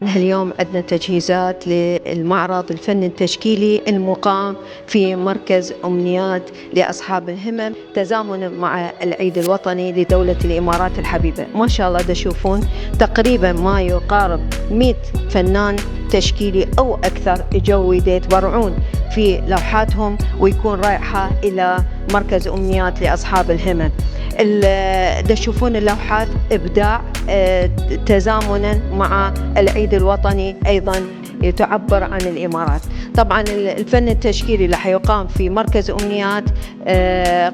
اليوم عندنا تجهيزات للمعرض الفني التشكيلي المقام في مركز أمنيات لأصحاب الهمم تزامنا مع العيد الوطني لدولة الإمارات الحبيبة. ما شاء الله تشوفون تقريبا ما يقارب 100 فنان تشكيلي أو أكثر جو يتبرعون في لوحاتهم ويكون رايحة إلى مركز أمنيات لأصحاب الهمم. تشوفون اللوحات إبداع تزامنا مع العيد الوطني أيضا تعبر عن الإمارات. طبعا الفن التشكيلي اللي حيقام في مركز أمنيات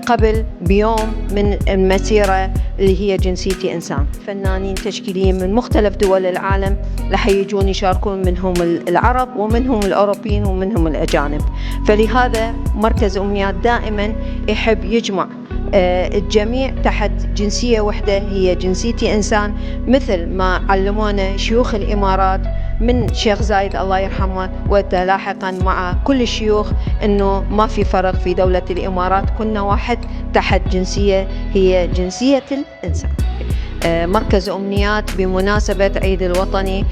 قبل بيوم من المسيرة اللي هي جنسيتي إنسان. فنانين تشكيليين من مختلف دول العالم رح يجون يشاركون، منهم العرب ومنهم الأوروبيين ومنهم الأجانب. فلهذا مركز أمنيات دائما يحب يجمع الجميع تحت جنسية واحدة هي جنسيتي إنسان، مثل ما علمونا شيوخ الإمارات من شيخ زايد الله يرحمه ولاحقا مع كل الشيوخ إنه ما في فرق في دولة الإمارات، كنا واحد تحت جنسية هي جنسية الإنسان. مركز أمنيات بمناسبة عيد الوطني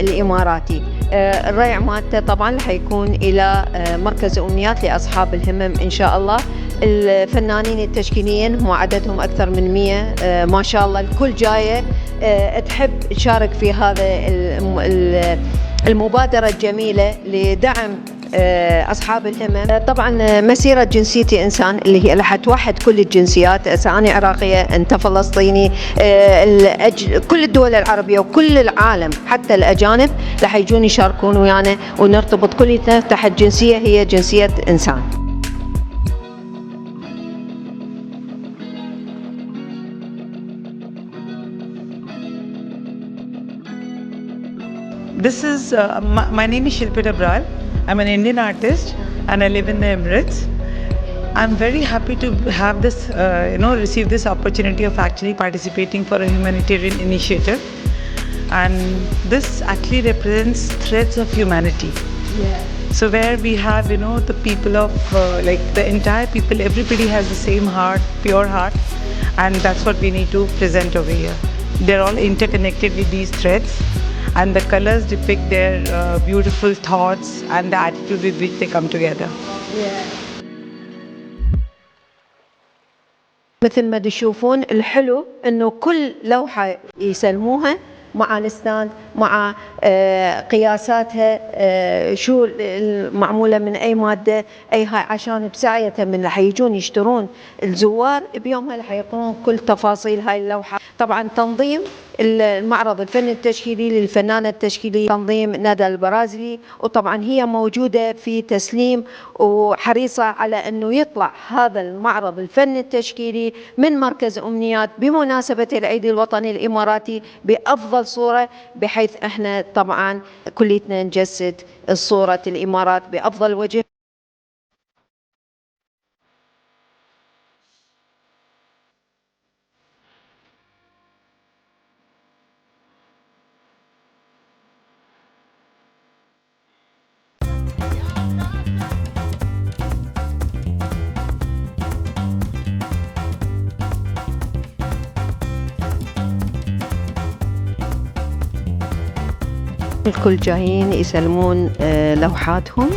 الإماراتي، الريع مالته طبعا حيكون إلى مركز أمنيات لأصحاب الهمم إن شاء الله. الفنانين التشكيليين هم عددهم أكثر من 100 ما شاء الله، الكل جاية تحب تشارك في هذا المبادرة الجميلة لدعم أصحاب الهمم. طبعا مسيرة جنسيتي إنسان اللي هي رح توحد كل الجنسيات، أنا عراقية أنت فلسطيني، كل الدول العربية وكل العالم حتى الأجانب رح يجون يشاركون ويانا ونرتبط كلنا تحت جنسية هي جنسية إنسان. This is my name is Shilpi Dabral. I'm an Indian artist and I live in the Emirates. I'm very happy to have this, receive this opportunity of actually participating for a humanitarian initiative. And this actually represents threads of humanity. Yeah. So where we have, the people of, the entire people, everybody has the same heart, pure heart, and that's what we need to present over here. They're all interconnected with these threads, and the colors depict their beautiful thoughts and the attitude with which they come together. Yeah. مثل ما تشوفون الحلو انه كل لوحة يسلموها مع الستاند مع قياساتها، شو معمولة من أي مادة أي هاي، عشان بسعية من رح يجون يشترون الزوار بيومها رح يقرون كل تفاصيل هاي اللوحة. طبعا تنظيم المعرض الفني التشكيلي للفنانة التشكيلية تنظيم ندى البرازلي، وطبعا هي موجودة في تسليم وحريصة على أنه يطلع هذا المعرض الفني التشكيلي من مركز أمنيات بمناسبة العيد الوطني الإماراتي بأفضل صورة، بحيث احنا طبعا كليتنا نجسد الصورة الإمارات بأفضل وجه. الكل جايين يسلمون لوحاتهم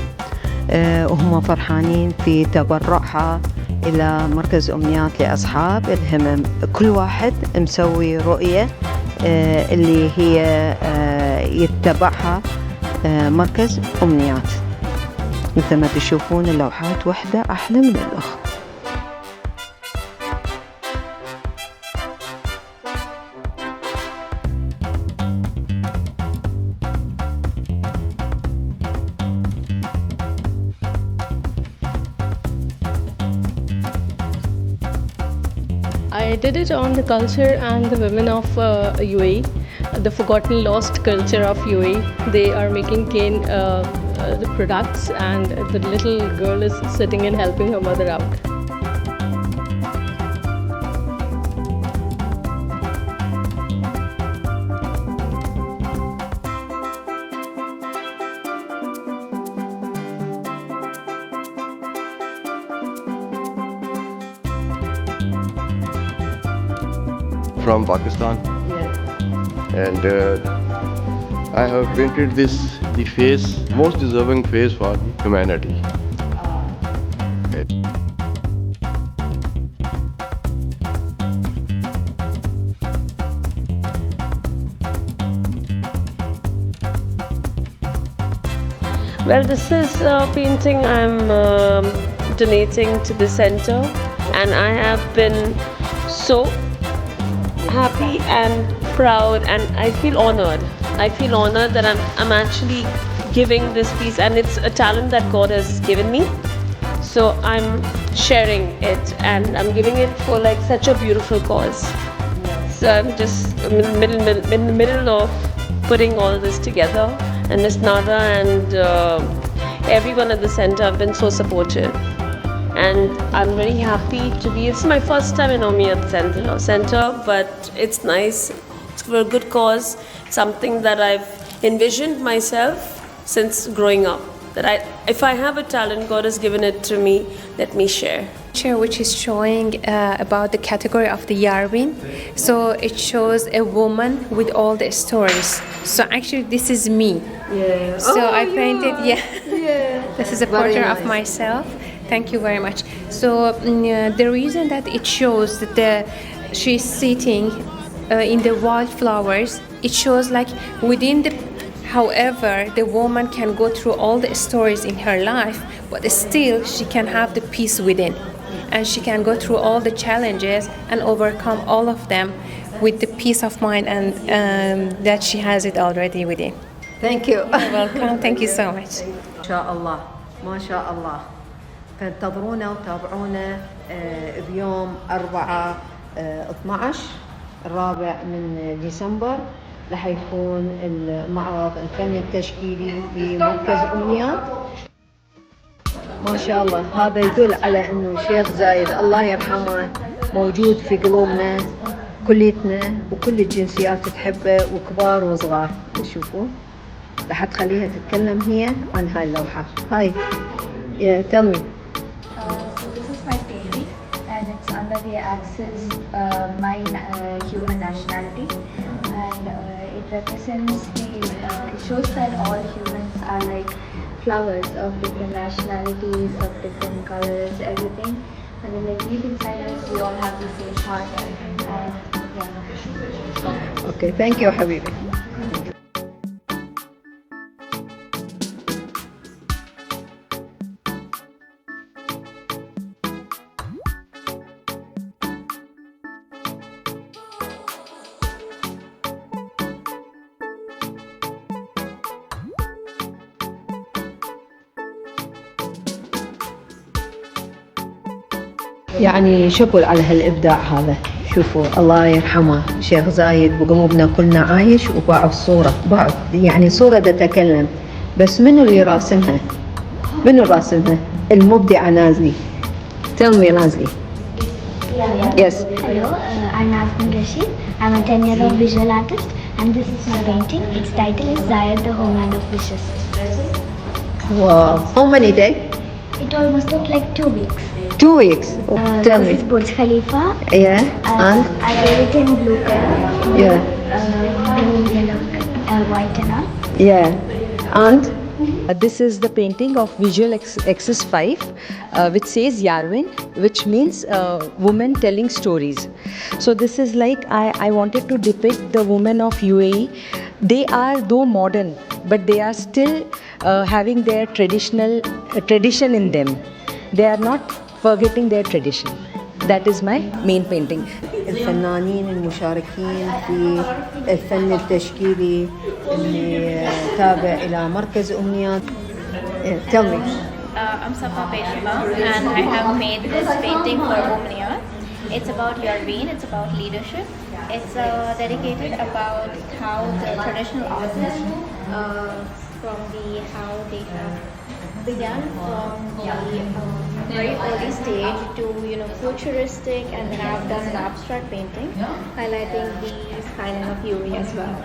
وهم فرحانين في تبرعها إلى مركز أمنيات لأصحاب الهمم. كل واحد مسوي رؤية اللي هي يتبعها مركز أمنيات. مثل ما تشوفون اللوحات واحدة أحلى من الأخرى. I did it on the culture and the women of UAE, the forgotten lost culture of UAE. They are making cane the products, and the little girl is sitting and helping her mother out. From Pakistan. Yeah. And I have painted this, the face, most deserving face for humanity. Well, this is a painting I'm donating to the center, and I have been so happy and proud, and I feel honored. I feel honored that I'm actually giving this piece, and it's a talent that God has given me. So I'm sharing it, and I'm giving it for like such a beautiful cause. So I'm just in the middle of putting all this together, and Miss Nada and everyone at the center have been so supportive. And I'm very happy to be. It's my first time in Omniyat Center, but it's nice. It's for a good cause. Something that I've envisioned myself since growing up. That if I have a talent, God has given it to me. Let me share. Which is showing about the category of the Yarwin. So it shows a woman with all the stories. So actually this is me. Yeah. So I painted, this is a Very portrait nice. of myself. Thank you very much. So the reason that it shows that she's sitting in the wildflowers, it shows like within the, however, the woman can go through all the stories in her life, but still she can have the peace within. And she can go through all the challenges and overcome all of them with the peace of mind and that she has it already within. Thank you. Welcome. Thank you so much. إن شاء الله ما شاء الله. فانتظرونا وتابعونا بيوم 4/12 الرابع من ديسمبر رح يكون المعرض الفني التشكيلي بمركز أمنيات. ما شاء الله هذا يدل على انه الشيخ زايد الله يرحمه موجود في قلوبنا كليتنا وكل الجنسيات تحبه وكبار وصغار. تشوفوا رح تخليها تتكلم هي عن هاي اللوحة. هاي tell me. So this is my painting, and it's under the axis my human nationality, and it represents it shows that all humans are like flowers of different nationalities, of different colors, everything, and then like deep inside us we all have the same heart, and yeah. Okay, thank you حبيبي. يعني شكر على هالإبداع هذا. شوفوا الله يرحمه شيخ زايد بقلوبنا كلنا عايش وبعد صورة بعد يعني صورة تتكلم. بس منو اللي راسمها؟ منو راسمها؟ المبدعة نازلي. Tell me Nazli. Yes. Hello, I'm Nazmin Rashid. I'm a 10-year-old visual artist, and this is my painting. Its title is Zayed, the Homeland of Wishes. Wow. How many days? It almost took like 2 weeks. 2 weeks. Tell This me. is Burj Khalifa. Yeah. And? I did it in blue color. Yeah. Blue, yellow, white and all. Yeah. And? This is the painting of Visual Access 5, which says Yarwin, which means woman telling stories. So this is like I wanted to depict the women of UAE. They are though modern, but they are still having their tradition in them. They are not forgetting their tradition. That is my main painting. الفنانين المشاركين في الفن التشكيلي اللي تابع إلى مركز أمنيات. Tell me. I'm Safa Peshima, and I have made this painting for Omnia. It's about Yarwin, it's about leadership. It's dedicated about how the traditional artists from how they have began from the very early stage to futuristic, and then I've done an abstract painting highlighting the skyline of UAE as well.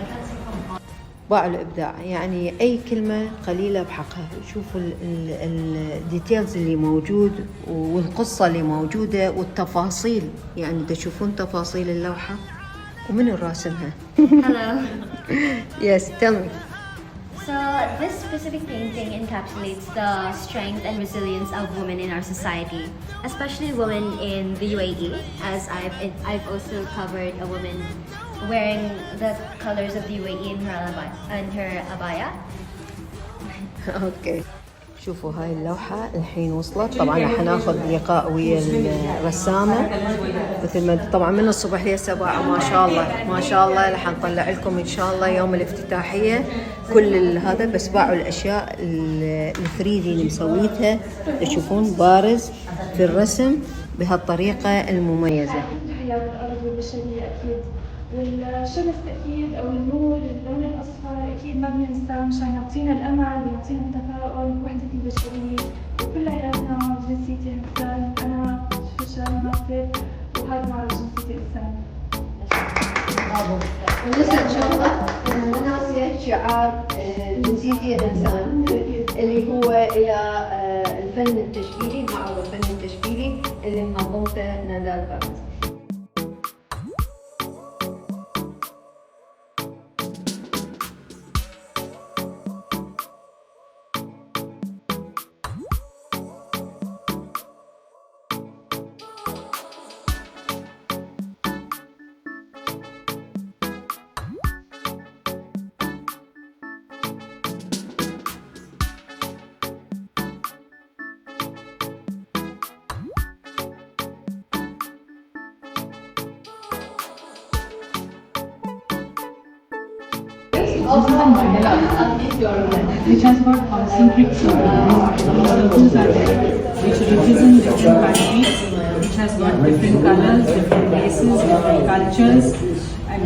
باع الإبداع يعني أي كلمة قليلة بحقها. شوفوا الديتيلز اللي موجود والقصة اللي موجودة والتفاصيل. يعني تشوفون تفاصيل اللوحة ومن الراسمها. Hello. Yes, tell me. So this specific painting encapsulates the strength and resilience of women in our society, especially women in the UAE, as I've also covered a woman wearing the colors of the UAE in her abaya. اوكي شوفوا هاي اللوحة الحين وصلت. طبعا راح ناخذ لقاء ويا الرسامة مثل ما طبعا من الصبح لهسه باعوا ما شاء الله ما شاء الله. راح نطلع لكم ان شاء الله يوم الافتتاحية كل هذا، بس باعوا الاشياء الثريدي اللي مسويتها تشوفون بارز في الرسم بهالطريقة المميزة. حياة الأرض والبشرية أكيد، والشمس أكيد أو النور اللون الأصفر أكيد ما بننساه مشان يعطينا الأمل ويعطينا التفاؤل بوحدة البشرية وكل حياتنا. جنسيتي إنسان، أنا فشل ناطق وهذا معرض جنسيتي إنسان. ونسأل إن شاء الله نناسي شعار جنسيتي إنسان اللي هو إلى الفن التشكيلي، معرض الفن التشكيلي اللي منظمته نادال بارز. Which has got concentric circles are there, which represent different countries, which has got different colors, different races, different cultures, and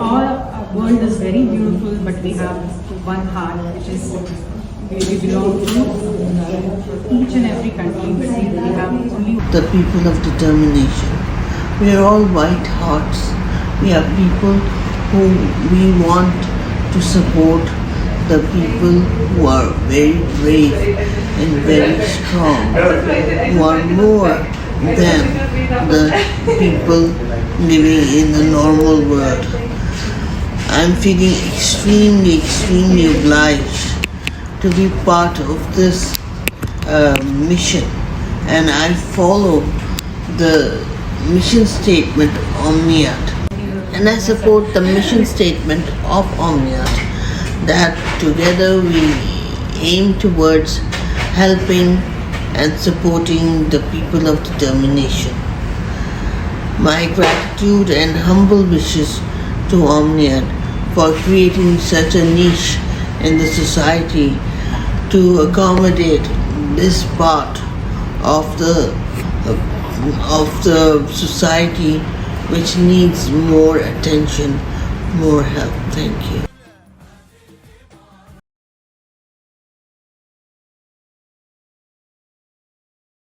our world is very beautiful, but we have one heart, which is where we belong to each and every country, but we have only the people of determination. We are all white hearts. We are people who we want to support the people who are very brave and very strong, who are more than the people living in the normal world. I'm feeling extremely obliged to be part of this mission, and I follow the mission statement of Omniat. And I support the mission statement of Omniat, that together we aim towards helping and supporting the people of determination. My gratitude and humble wishes to Omniat for creating such a niche in the society to accommodate this part of the society which needs more attention, more help. Thank you.